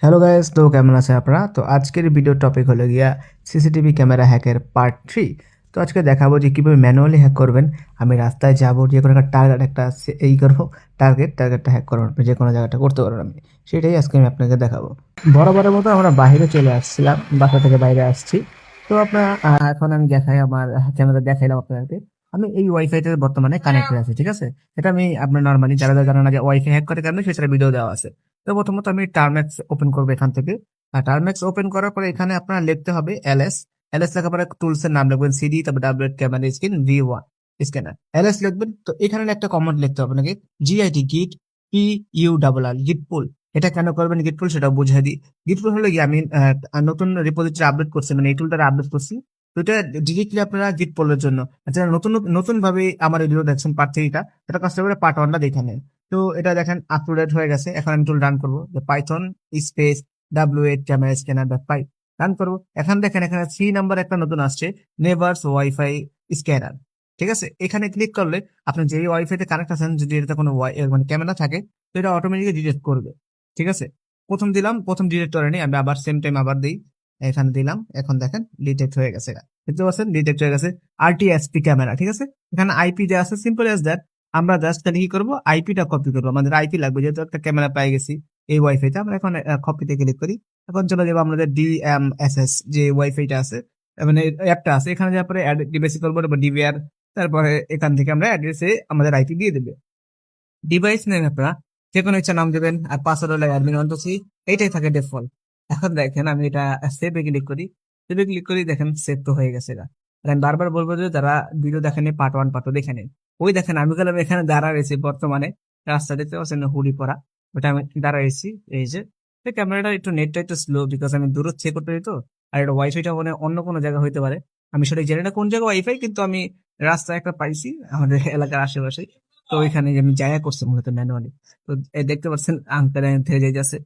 Hello guys, তো কেমন আছে আপনারা? তো আজকের ভিডিও টপিক হলো গিয়া সিসিটিভি ক্যামেরা হ্যাকের পার্ট 3। তো আজকে দেখাবো যে কীভাবে ম্যানুয়ালি হ্যাক করবেন। আমি রাস্তায় যাবো, যে কোনো একটা টার্গেট একটা এই করবো, টার্গেটটা হ্যাক করবেন, যে কোনো জায়গাটা করতে পারবেন আপনি, সেটাই আজকে আমি আপনাকে দেখাবো। বরাবরের মতো আমরা বাইরে চলে আসছিলাম, বাসা থেকে বাইরে আসছি। তো আপনার এখন আমি দেখাই, আমার ক্যামেরা দেখাইলাম আপনাদেরকে। আমি এই ওয়াইফাইতে বর্তমানে কানেক্টেড আছি, ঠিক আছে? এটা আমি আপনার নর্মালি যারা যারা জানেন না যে ওয়াইফাই হ্যাক করে কেমন, সেটা ভিডিও দেওয়া আছে। তো প্রথমত আমি টার্মেক্স ওপেন করবো এখান থেকে। আর টার্মেক্স ওপেন করার পরে এখানে আপনার লিখতে হবে এলএস। এলএস লেখার পরে টুলস এর নাম লিখবেন সিডি, তারপর W camera screen V1 scanner LS লিখবেন। তো এখানে একটা কমান্ড লিখতে হবে নাকি, জিআইটি গিট PURR গিট পুল। এটা কেন করবেন গিট পুল সেটা বুঝিয়ে দিই। গিট পুল হলো কি, আমি নতুন রিপোজিটরি আপডেট করছি, মানে এই টুলটা আপডেট করছি। তো এটা ডিরেক্টলি আপনারা গিট পুলের জন্য, আচ্ছা নতুন নতুন ভাবে আমার ভিডিও দেখছেন পার্ট 3টা, এটা কষ্ট করে পার্ট 1টা দেখে নেন। তো এটা দেখেন আপলোডেড হয়ে গেছে। এখন আমি টুল রান করবো, যে Python space W8 camera scanner dot py run করবো। এখন দেখেন এখানে 3 নাম্বার একটা নতুন আসছে, নেভার্স ওয়াইফাই স্ক্যানার। ঠিক আছে, এখানে ক্লিক করলে আপনি যে ওয়াইফাই তে কানেক্ট আছেন, যদি এটা কোনো মানে ক্যামেরা থাকে, তো এটা অটোমেটিক্যালি ডিটেক্ট করবে। ঠিক আছে, প্রথম দিলাম, প্রথম ডিটেক্ট করেনি, আমি আবার সেম টাইম আবার দিই, এখানে দিলাম। এখন দেখেন ডিটেক্ট হয়ে গেছে, দেখতে পাচ্ছেন ডিটেক্ট হয়ে গেছে। RTSP ক্যামেরা, ঠিক আছে। এখানে আইপি দেওয়া আছে, সিম্পল এজ দ্যাট। আমরা জাস্ট খালি কি করবো, আইপিটা কপি করবো, আমাদের আইপি লাগবে, যেহেতু একটা ক্যামেরা পেয়ে গেছি এই ওয়াইফাইতে। আমরা এখন কপিতে ক্লিক করি। এখন চলে যাবো আমাদের DMSS যে ওয়াইফাইটা আছে, মানে অ্যাপটা আছে, এখানে যাওয়ার পরে অ্যাড ডিভাইস করবো বা ডিভিআর। তারপরে এখান থেকে আমরা অ্যাড্রেসে আমাদের আইপি দিয়ে দেবে। ডিভাইস নেম আপনারা যে কোনো ইচ্ছা নাম দেবেন, আর পাসওয়ার্ড হলো অ্যাডমিন 123, এইটাই থাকে ডিফল্ট। এখন দেখেন আমি এটা সেভে ক্লিক করি, সেভে ক্লিক করি, দেখেন সেভ তো হয়ে গেছে এটা। আর আমি বারবার বলবো যে যারা ভিডিও দেখেনি পার্ট 1 পার্ট 2 দেখে নিন। ওই দেখেন আমি গেলাম এখানে দাঁড়া রয়েছি বর্তমানে, রাস্তা দেখতে পাচ্ছেন হুডি পরা, ওটা আমি দাঁড়া রয়েছি। এই যে ক্যামেরাটা একটু নেটটা একটু স্লো, বিকজ আমি দূর চেক করতে দিই। তো আর এটা ওয়াইফাইটা মানে অন্য কোনো জায়গা হইতে পারে, আমি সেটা জানি না কোন জায়গায় ওয়াইফাই, কিন্তু আমি রাস্তায় একটা পাইছি আমাদের এলাকার আশেপাশে। তো ওইখানে আমি জায়গা করছি মূলত ম্যানুয়ালি। তো দেখতে পাচ্ছেন আঙ্কেল থেরে যাইতেছে।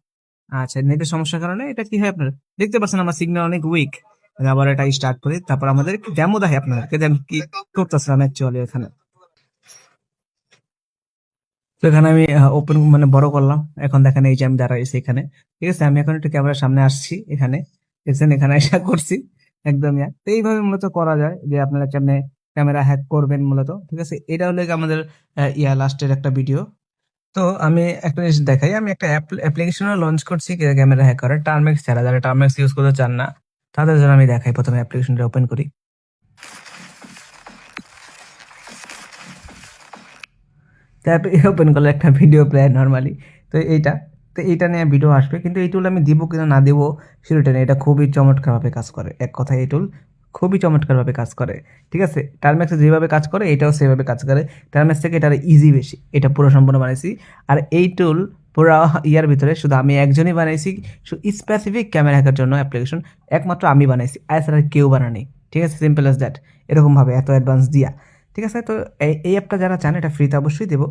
আচ্ছা, নেটের সমস্যার কারণে এটা কি হয় আপনার দেখতে পাচ্ছেন, আমার সিগন্যাল অনেক উইক। আবার এটা স্টার্ট করি, তারপর আমাদের ডেমো দেখাই আপনাদেরকে যে আমি কি করতেছিলাম অ্যাকচুয়ালি এখানে। তো এখানে আমি ওপেন মানে বড় করলাম। এখন দেখেন এই যে আমি দাঁড়াইছি এখানে, ঠিক আছে। আমি এখন একটু ক্যামেরার সামনে আসছি, এখানে দেখছেন, এখানে এসে করছি একদম ইয়া। তো এইভাবে মূলত করা যায় যে আপনারা কেমনে ক্যামেরা হ্যাক করবেন মূলত, ঠিক আছে। এটা হলো গিয়ে আমাদের লাস্টের একটা ভিডিও। তো আমি একটা জিনিস দেখাই, আমি একটা অ্যাপ্লিকেশনও লঞ্চ করছি ক্যামেরা হ্যাক করার, টার্মেক্স ছাড়া। যারা টার্মেক্স ইউজ করতে চান না, তাদের জন্য আমি দেখাই। প্রথমে অ্যাপ্লিকেশনটা ওপেন করি। তারপরে ওপেন করলে একটা ভিডিও প্লেয়ার নর্মালি। তো এইটা, তো এইটা নিয়ে ভিডিও আসবে, কিন্তু এই টুল আমি দিব কিনা না দিব সেটা নেই। এটা খুবই চমৎকারভাবে কাজ করে, এক কথায় এই টুল খুবই চমৎকারভাবে কাজ করে, ঠিক আছে। টার্মেক্সে যেভাবে কাজ করে এটাও সেভাবে কাজ করে। টার্মেক্স থেকে এটা ইজি বেশি, এটা পুরো সম্পূর্ণ বানাইছি। আর এই টুল পুরো ইয়ার ভিতরে শুধু আমি একজনই বানাইছি, স্পেসিফিক ক্যামেরা হ্যাকের জন্য অ্যাপ্লিকেশন একমাত্র আমি বানাইছি, এছাড়া কেউ বানানি। ঠিক আছে, সিম্পল অ্যাজ দ্যাট। এরকমভাবে এত অ্যাডভান্স দিয়া, ঠিক আছে। তো এই অ্যাপটা যারা চান, এটা ফ্রিতে অবশ্যই দেবো।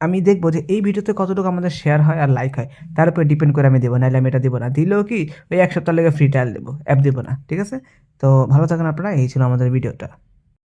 আমি দেখবো যে এই ভিডিওতে কতটুকু আমাদের শেয়ার হয় আর লাইক হয়, তার উপরে ডিপেন্ড করে আমি দেবো, নাহলে আমি এটা দেবো না। দিলেও কি ওই 1 সপ্তাহ লেগে ফ্রি ট্রায়াল দেবো, অ্যাপ দেবো না, ঠিক আছে। তো ভালো থাকেন আপনারা, এই ছিল আমাদের ভিডিওটা।